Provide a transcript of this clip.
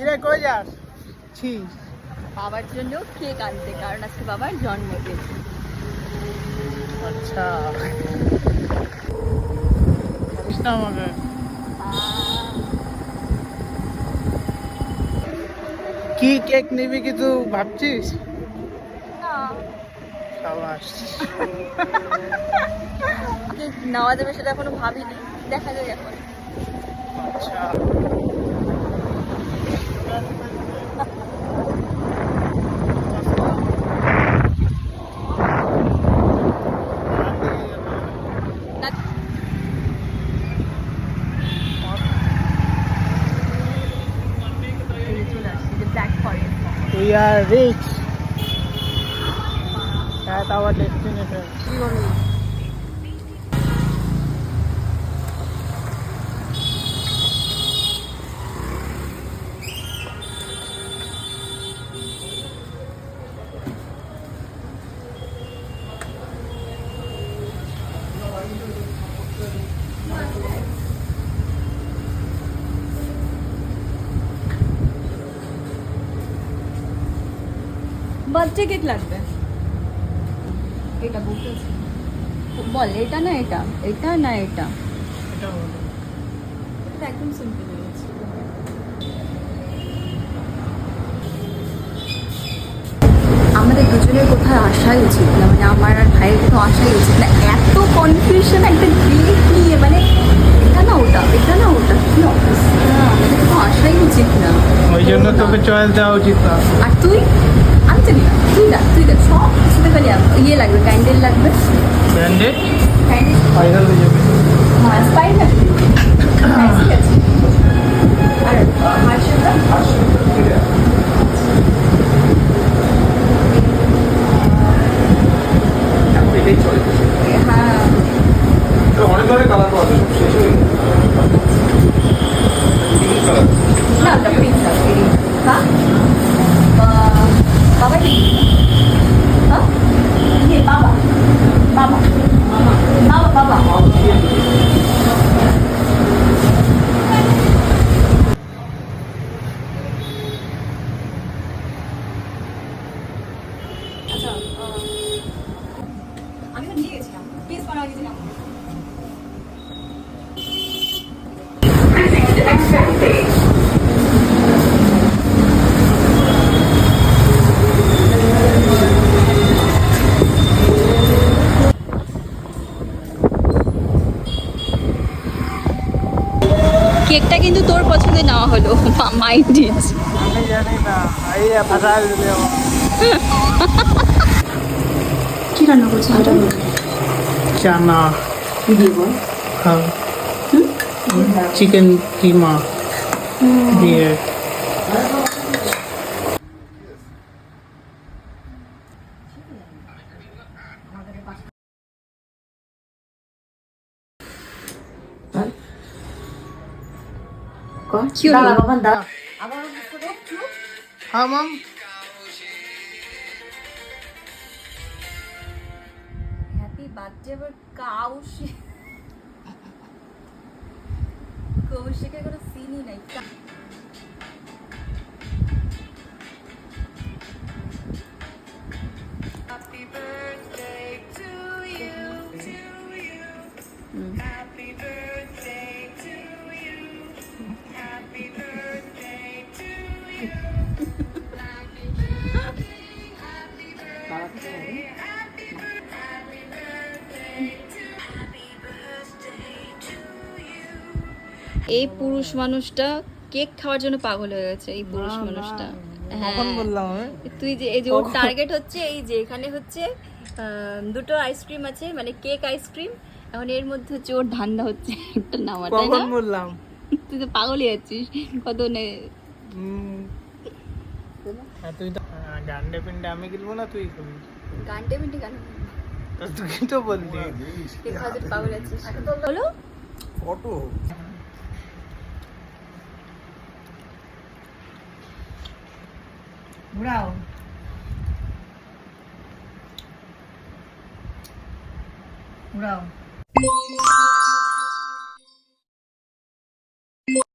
কিরে কই যাচ্ছিস? বাবার জন্য কেক আনতে, কারণ আজকে বাবার জন্মদিন। আচ্ছা আমাকে কি কেক নিবি কি তুই ভাবছিস? না, সাবাস। কেক নেওয়া যাবে সেটা এখনো ভাবিনি, দেখা যাক এখন। আচ্ছা we are rich at our destination. Birthday cake লাগবে। এটা বলতেছি, বল এটা না এটা, এটা না এটা, এটা একদম সিম্পল হয়েছে। আমাদের দুজনের কোথাও আসাই উচিত না, মানে আমার আর ভাইয়ের কোথাও আসাই উচিত না। এত কনফিউশন একটা কেক নিয়ে, মানে এটা না ওটা, এটা না ওটা, কি অবস্থা! আমাদের কোথাও আসাই উচিত না। ওই জন্য তোকে চয়েস দেওয়া উচিত না। আর তুই আনতে না, তুই দেখ সব কিছুতে খালি ইয়ে লাগবে, ক্যান্ডেল লাগবে। ব্র্যান্ডেড ক্যান্ডেল ভাইরাল হয়ে যাবে। হ্যাঁ, স্পাইস লাগবে। ঠিক আছে। আর মার্শমেলো এটাই চলে। হ্যাঁ, অনেক ধরনের কালার পাওয়া যায়, সব শেষ হয়ে গেছে। না ওটা পিঙ্ক লাগবে। হ্যাঁ, বাবা কি? হ্যাঁ, ইয়ে বাবা বাবা বাবা বাবা আচ্ছা, আমি তো নিয়ে গেছিলাম, পিস করা গেছিলাম। কেকটা কিন্তু তোর পছন্দে নেওয়া হলো, মাইন্ড ইট। আমি জানি না, এই ফাটা দিলে কি রান্না করছিস এটা? চানা কি দিয়ে বল? হ্যাঁ চিকেন কিমা দিয়ে। হ্যাঁ মাম, হ্যাপি বার্থডে আবার কৌশিক, কৌশিকের কোনো সিনই নাই। Happy birthday to you, to you. Happy birthday to you. Happy birthday to you. Happy birthday, happy birthday, happy birthday to happy birthday to you. এই পুরুষ মানুষটা কেক খাওয়ার জন্য পাগল হয়ে গেছে, এই পুরুষ মানুষটা। হ্যাঁ, কখন বললাম আমি? তুই যে এই যে ওর টার্গেট হচ্ছে এই যে এখানে হচ্ছে দুটো আইসক্রিম আছে, মানে কেক আইসক্রিম। এখন এর মধ্যে হচ্ছে ওর ধান্দা হচ্ছে একটা নামা, তাই না? কখন বললাম? তুই তো পাগলই যাচ্ছিস কত নে। তুই তো গান্ডে পিন্ডে আমি কিনবো না, তুই কিনবি। গানটে মিন্টে গান, তুই তো বললি কেক খাওয়ার জন্য পাগল যাচ্ছিস বলো। Photo Bravo. Bravo.